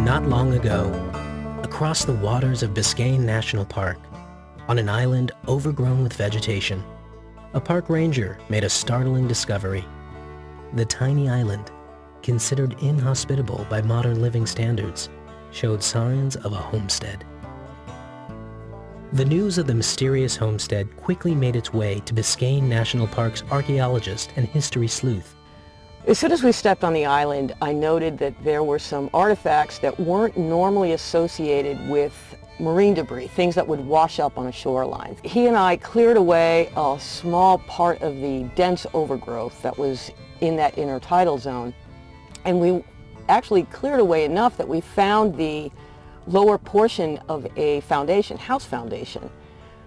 Not long ago, across the waters of Biscayne National Park, on an island overgrown with vegetation, a park ranger made a startling discovery. The tiny island, considered inhospitable by modern living standards, showed signs of a homestead. The news of the mysterious homestead quickly made its way to Biscayne National Park's archaeologist and history sleuth. As soon as we stepped on the island, I noted that there were some artifacts that weren't normally associated with marine debris, things that would wash up on a shoreline. He and I cleared away a small part of the dense overgrowth that was in that intertidal zone, and we actually cleared away enough that we found the lower portion of a foundation, house foundation.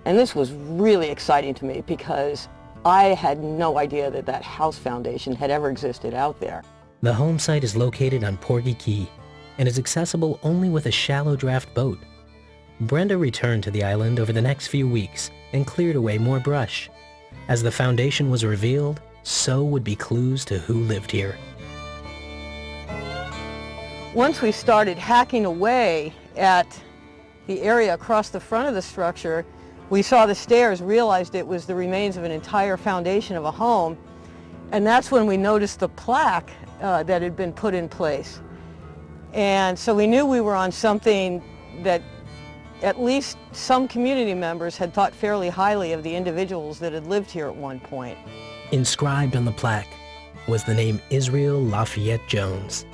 And this was really exciting to me because I had no idea that that house foundation had ever existed out there. The home site is located on Porgy Key and is accessible only with a shallow draft boat. Brenda returned to the island over the next few weeks and cleared away more brush. As the foundation was revealed, so would be clues to who lived here. Once we started hacking away at the area across the front of the structure, we saw the stairs, realized it was the remains of an entire foundation of a home, and that's when we noticed the plaque that had been put in place. And so we knew we were on something that at least some community members had thought fairly highly of the individuals that had lived here at one point. Inscribed on the plaque was the name Israel Lafayette Jones.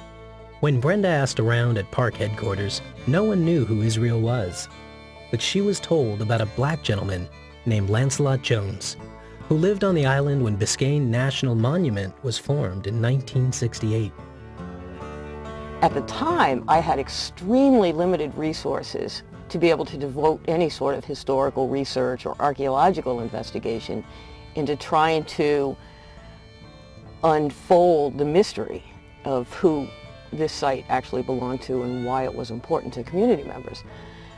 When Brenda asked around at park headquarters, no one knew who Israel was. But she was told about a black gentleman named Lancelot Jones, who lived on the island when Biscayne National Monument was formed in 1968. At the time, I had extremely limited resources to be able to devote any sort of historical research or archaeological investigation into trying to unfold the mystery of who this site actually belonged to and why it was important to community members.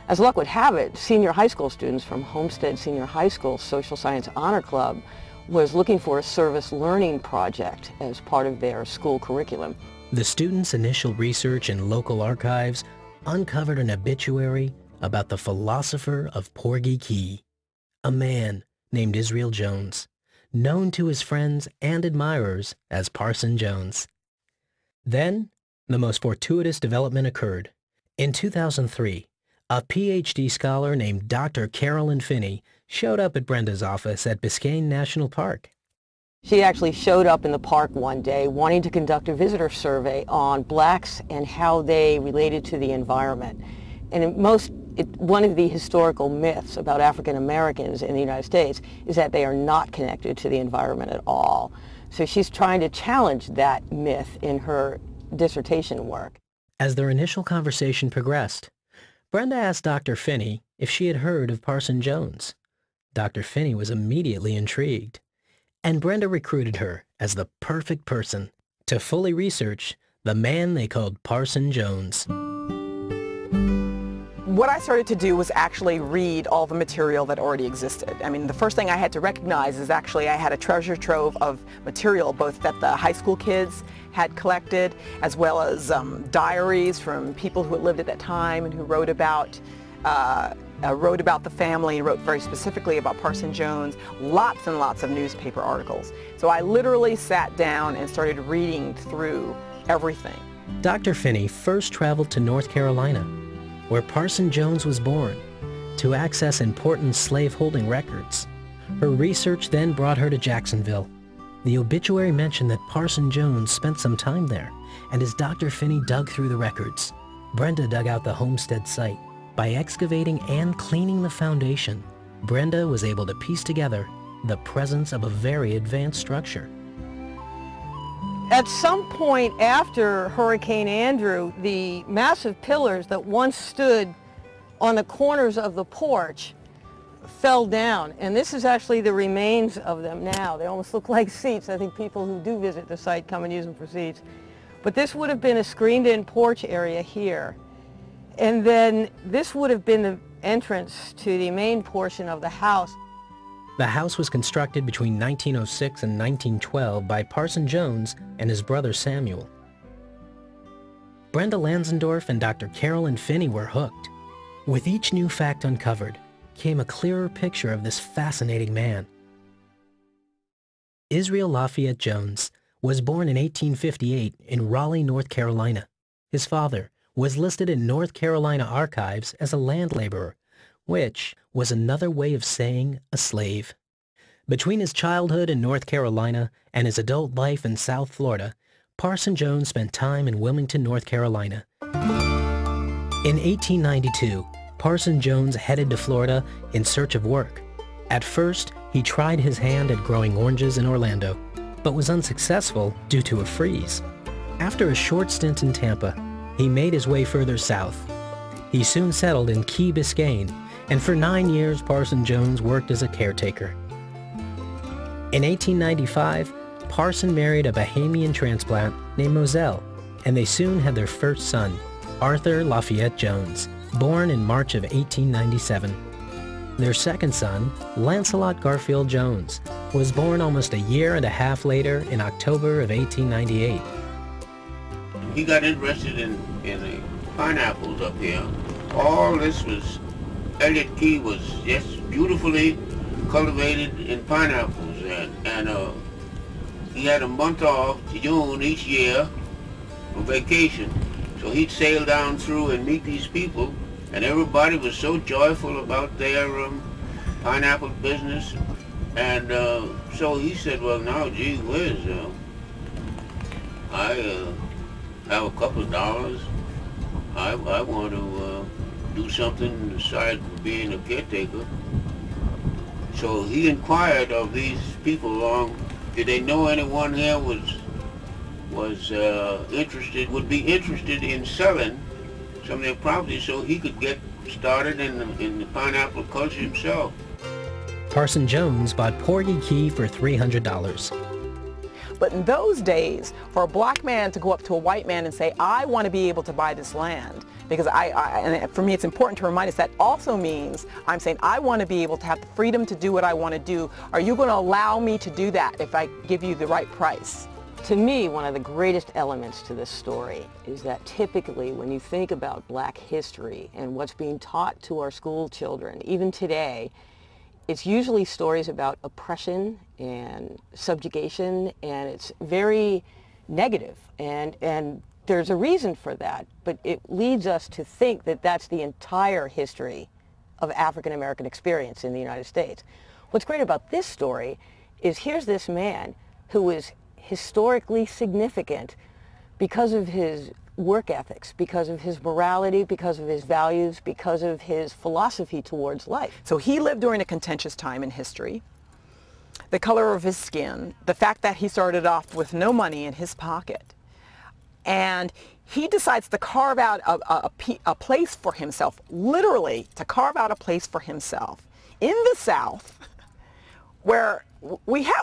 As luck would have it, senior high school students from Homestead Senior High School Social Science Honor Club was looking for a service learning project as part of their school curriculum. The students' initial research in local archives uncovered an obituary about the philosopher of Porgy Key, a man named Israel Jones, known to his friends and admirers as Parson Jones. Then, the most fortuitous development occurred. In 2003, a PhD scholar named Dr. Carolyn Finney showed up at Brenda's office at Biscayne National Park. She actually showed up in the park one day wanting to conduct a visitor survey on blacks and how they related to the environment. And one of the historical myths about African Americans in the United States is that they are not connected to the environment at all. So she's trying to challenge that myth in her dissertation work. As their initial conversation progressed, Brenda asked Dr. Finney if she had heard of Parson Jones. Dr. Finney was immediately intrigued, and Brenda recruited her as the perfect person to fully research the man they called Parson Jones. What I started to do was actually read all the material that already existed. I mean, the first thing I had to recognize is actually I had a treasure trove of material, both that the high school kids had collected, as well as diaries from people who had lived at that time and who wrote about the family and wrote very specifically about Parson Jones, lots and lots of newspaper articles. So I literally sat down and started reading through everything. Dr. Finney first traveled to North Carolina, where Parson Jones was born, to access important slaveholding records. Her research then brought her to Jacksonville. The obituary mentioned that Parson Jones spent some time there, and as Dr. Finney dug through the records, Brenda dug out the homestead site. By excavating and cleaning the foundation, Brenda was able to piece together the presence of a very advanced structure. At some point after Hurricane Andrew, the massive pillars that once stood on the corners of the porch fell down, and this is actually the remains of them now. They almost look like seats. I think people who do visit the site come and use them for seats. But this would have been a screened-in porch area here. And then this would have been the entrance to the main portion of the house. The house was constructed between 1906 and 1912 by Parson Jones and his brother Samuel. Brenda Lansendorf and Dr. Carolyn Finney were hooked. With each new fact uncovered came a clearer picture of this fascinating man. Israel Lafayette Jones was born in 1858 in Raleigh, North Carolina. His father was listed in North Carolina archives as a land laborer, which was another way of saying a slave. Between his childhood in North Carolina and his adult life in South Florida, Parson Jones spent time in Wilmington, North Carolina. In 1892, Parson Jones headed to Florida in search of work. At first, he tried his hand at growing oranges in Orlando, but was unsuccessful due to a freeze. After a short stint in Tampa, he made his way further south. He soon settled in Key Biscayne, and for 9 years Parson Jones worked as a caretaker. In 1895, Parson married a Bahamian transplant named Moselle, and they soon had their first son, Arthur Lafayette Jones, born in March of 1897. Their second son, Lancelot Garfield Jones, was born almost a year and a half later in October of 1898. He got interested in the pineapples up here. All this was, Elliott Key was just beautifully cultivated in pineapples, and he had a month off, June each year, for vacation. So he'd sail down through and meet these people, and everybody was so joyful about their pineapple business. And so he said, well, now, gee whiz, I have a couple of dollars. I want to do something aside from being a caretaker. So he inquired of these people along, did they know anyone here was interested, would be interested in selling some of their property so he could get started in the pineapple culture himself. Parson Jones bought Porgy Key for $300. But in those days, for a black man to go up to a white man and say, I want to be able to buy this land, because and for me it's important to remind us that also means I'm saying I want to be able to have the freedom to do what I want to do. Are you going to allow me to do that if I give you the right price? To me, one of the greatest elements to this story is that typically when you think about black history and what's being taught to our school children, even today, it's usually stories about oppression and subjugation, and it's very negative, and there's a reason for that, but it leads us to think that that's the entire history of African American experience in the United States. What's great about this story is here's this man who is historically significant because of his work ethics, because of his morality, because of his values, because of his philosophy towards life. So he lived during a contentious time in history. The color of his skin, the fact that he started off with no money in his pocket, and he decides to carve out a place for himself, literally to carve out a place for himself in the South, where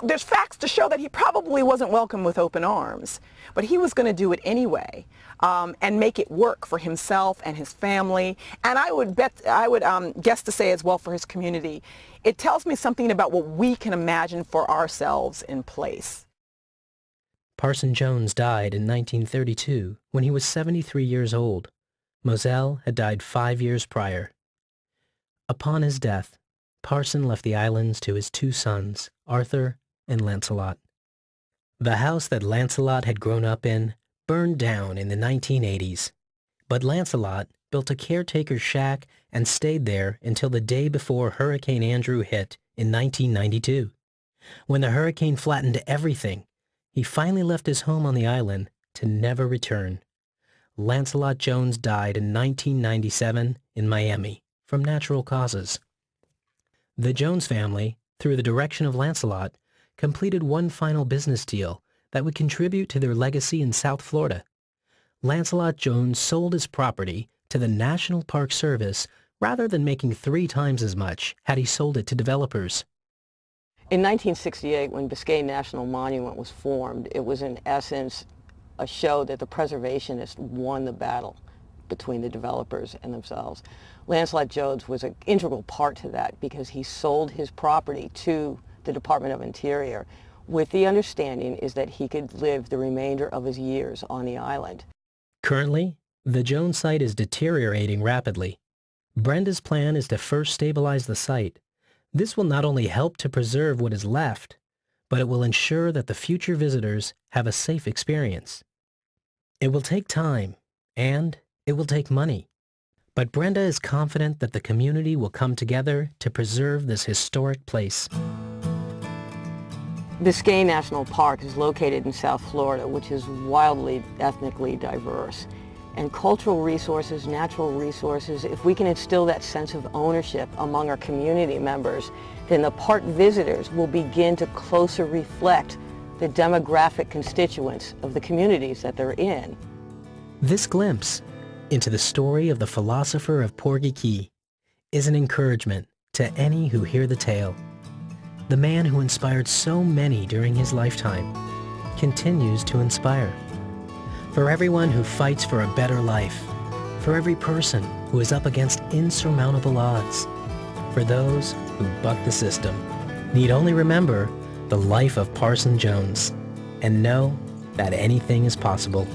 there's facts to show that he probably wasn't welcome with open arms, but he was going to do it anyway, and make it work for himself and his family, and I would guess to say as well for his community. It tells me something about what we can imagine for ourselves in place. Parson Jones died in 1932 when he was 73 years old. Moselle had died 5 years prior. Upon his death, Parson left the islands to his two sons, Arthur and Lancelot. The house that Lancelot had grown up in burned down in the 1980s, but Lancelot built a caretaker shack and stayed there until the day before Hurricane Andrew hit in 1992. When the hurricane flattened everything, he finally left his home on the island to never return. Lancelot Jones died in 1997 in Miami from natural causes. The Jones family, through the direction of Lancelot, completed one final business deal that would contribute to their legacy in South Florida. Lancelot Jones sold his property to the National Park Service rather than making 3 times as much had he sold it to developers. In 1968, when Biscayne National Monument was formed, it was in essence a show that the preservationists won the battle between the developers and themselves. Lancelot Jones was an integral part to that because he sold his property to the Department of Interior with the understanding is that he could live the remainder of his years on the island. Currently, The Jones site is deteriorating rapidly. Brenda's plan is to first stabilize the site. This will not only help to preserve what is left, but it will ensure that the future visitors have a safe experience. It will take time, and it will take money. But Brenda is confident that the community will come together to preserve this historic place. Biscayne National Park is located in South Florida, which is wildly ethnically diverse. And cultural resources, natural resources, if we can instill that sense of ownership among our community members, then the park visitors will begin to closer reflect the demographic constituents of the communities that they're in. This glimpse into the story of the philosopher of Porgy Key is an encouragement to any who hear the tale. The man who inspired so many during his lifetime continues to inspire. For everyone who fights for a better life, for every person who is up against insurmountable odds, for those who buck the system, need only remember the life of Parson Jones and know that anything is possible.